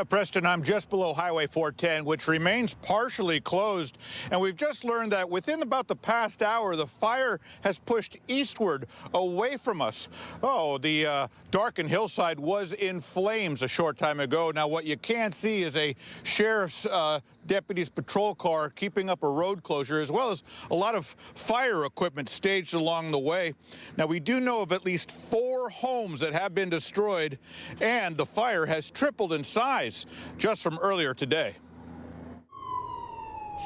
Preston, I'm just below Highway 410, which remains partially closed. And we've just learned that within about the past hour, the fire has pushed eastward away from us. Oh, the darkened hillside was in flames a short time ago. Now, what you can't see is a sheriff's deputy's patrol car keeping up a road closure, as well as a lot of fire equipment staged along the way. Now, we do know of at least 4 homes that have been destroyed, and the fire has tripled in size just from earlier today.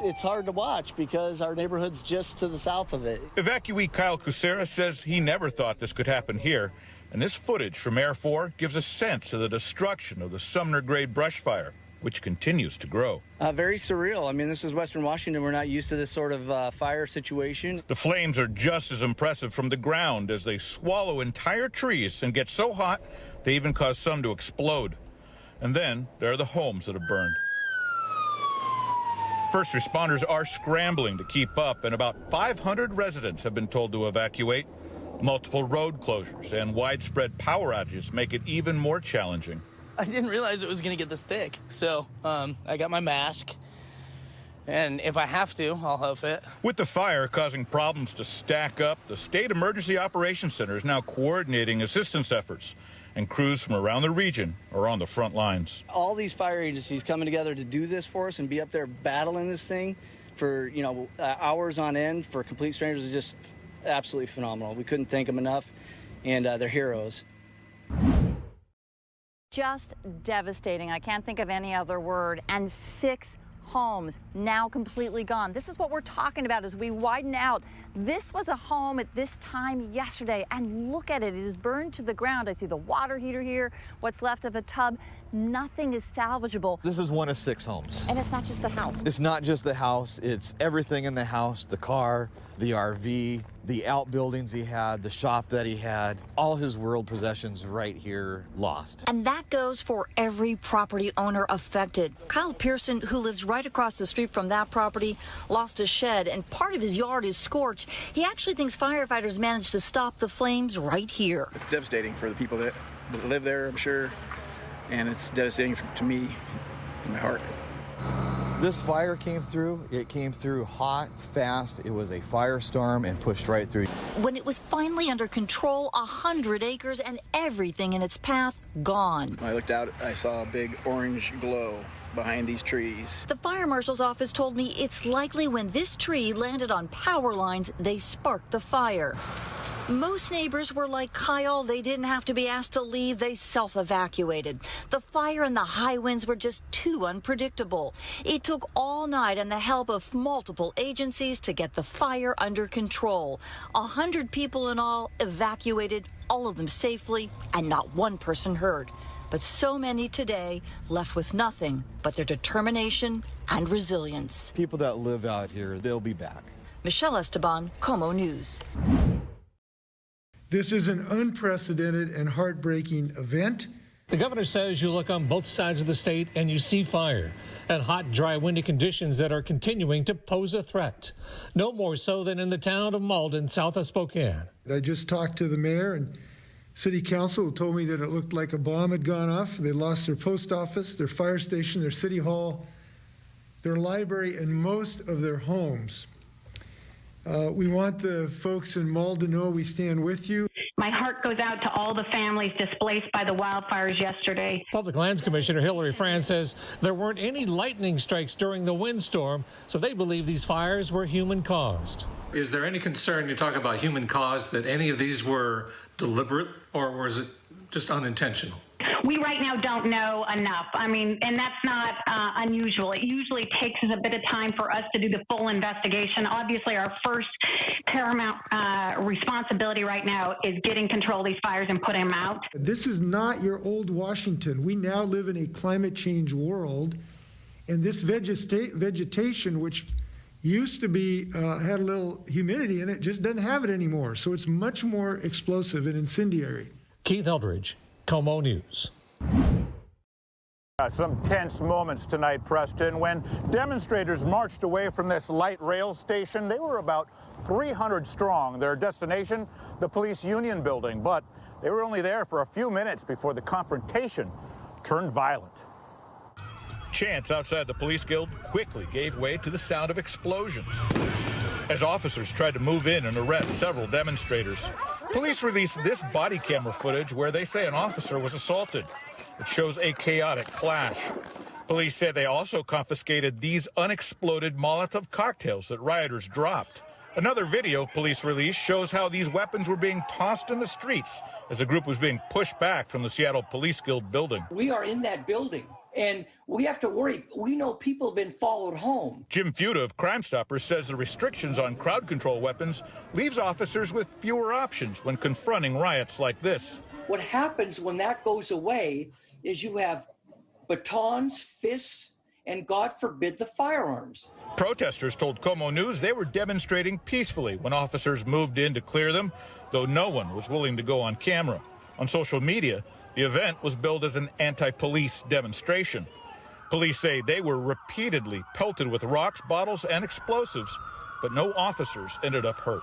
It's hard to watch because our neighborhood's just to the south of it. Evacuee Kyle Kucera says he never thought this could happen here, and this footage from Air 4 gives a sense of the destruction of the Sumner Grade brush fire, which continues to grow. Very surreal. I mean, this is Western Washington. We're not used to this sort of fire situation. The flames are just as impressive from the ground as they swallow entire trees and get so hot they even cause some to explode. And then there are the homes that have burned. First responders are scrambling to keep up, and about 500 residents have been told to evacuate. Multiple road closures and widespread power outages make it even more challenging. I didn't realize it was going to get this thick, so I got my mask, and if I have to, I'll hoof it. With the fire causing problems to stack up, the State Emergency Operations Center is now coordinating assistance efforts, and crews from around the region are on the front lines. All these fire agencies coming together to do this for us and be up there battling this thing for, hours on end for complete strangers is just absolutely phenomenal. We couldn't thank them enough, and they're heroes. Just devastating. I can't think of any other word. And 6 homes now completely gone. This is what we're talking about as we widen out. This was a home at this time yesterday, and look at it. It is burned to the ground. I see the water heater here, what's left of a tub. Nothing is salvageable. This is one of 6 homes. And it's not just the house. It's not just the house. It's everything in the house, the car, the RV, the outbuildings he had, the shop that he had, all his world possessions right here lost. And that goes for every property owner affected. Kyle Pearson, who lives right across the street from that property, lost a shed, and part of his yard is scorched. He actually thinks firefighters managed to stop the flames right here. It's devastating for the people that live there, I'm sure, and it's devastating to me in my heart. This fire came through. It came through hot, fast. It was a firestorm and pushed right through. When it was finally under control, 100 acres and everything in its path gone. When I looked out, I saw a big orange glow behind these trees. The fire marshal's office told me it's likely when this tree landed on power lines, they sparked the fire. Most neighbors were like Kyle. They didn't have to be asked to leave. They self-evacuated. The fire and the high winds were just too unpredictable. It took all night and the help of multiple agencies to get the fire under control. 100 people in all evacuated, all of them safely, and not one person hurt. But so many today left with nothing but their determination and resilience. People that live out here, they'll be back. Michelle Esteban, KOMO News. This is an unprecedented and heartbreaking event. The governor says you look on both sides of the state and you see fire and hot, dry, windy conditions that are continuing to pose a threat. No more so than in the town of Malden, south of Spokane. I just talked to the mayor and city council, who told me that it looked like a bomb had gone off. They lost their post office, their fire station, their city hall, their library, and most of their homes. We want the folks in Malden to know we stand with you. My heart goes out to all the families displaced by the wildfires yesterday. Public Lands Commissioner Hillary Franz says there weren't any lightning strikes during the windstorm, so they believe these fires were human-caused. Is there any concern, you talk about human-caused, that any of these were deliberate, or was it just unintentional? We right now don't know enough. I mean, and that's not unusual. It usually takes us a bit of time for us to do the full investigation. Obviously, our first paramount responsibility right now is getting control of these fires and putting them out. This is not your old Washington. We now live in a climate change world, and this vegetation, which used to be had a little humidity in it, just doesn't have it anymore. So it's much more explosive and incendiary. Keith Eldridge, KOMO News. Some tense moments tonight, Preston, when demonstrators marched away from this light rail station. They were about 300 strong. Their destination, the police union building, but they were only there for a few minutes before the confrontation turned violent. chants outside the police guild quickly gave way to the sound of explosions as officers tried to move in and arrest several demonstrators. Police released this body camera footage where they say an officer was assaulted. It shows a chaotic clash. Police said they also confiscated these unexploded Molotov cocktails that rioters dropped. Another video police released shows how these weapons were being tossed in the streets as the group was being pushed back from the Seattle Police Guild building. We are in that building, and we have to worry. We know people have been followed home. Jim Fuda of Crime Stoppers says the restrictions on crowd control weapons leaves officers with fewer options when confronting riots like this. What happens when that goes away is you have batons, fists, and God forbid the firearms. Protesters told KOMO News they were demonstrating peacefully when officers moved in to clear them, though no one was willing to go on camera. On social media, the event was billed as an anti-police demonstration. Police say they were repeatedly pelted with rocks, bottles, and explosives, but no officers ended up hurt.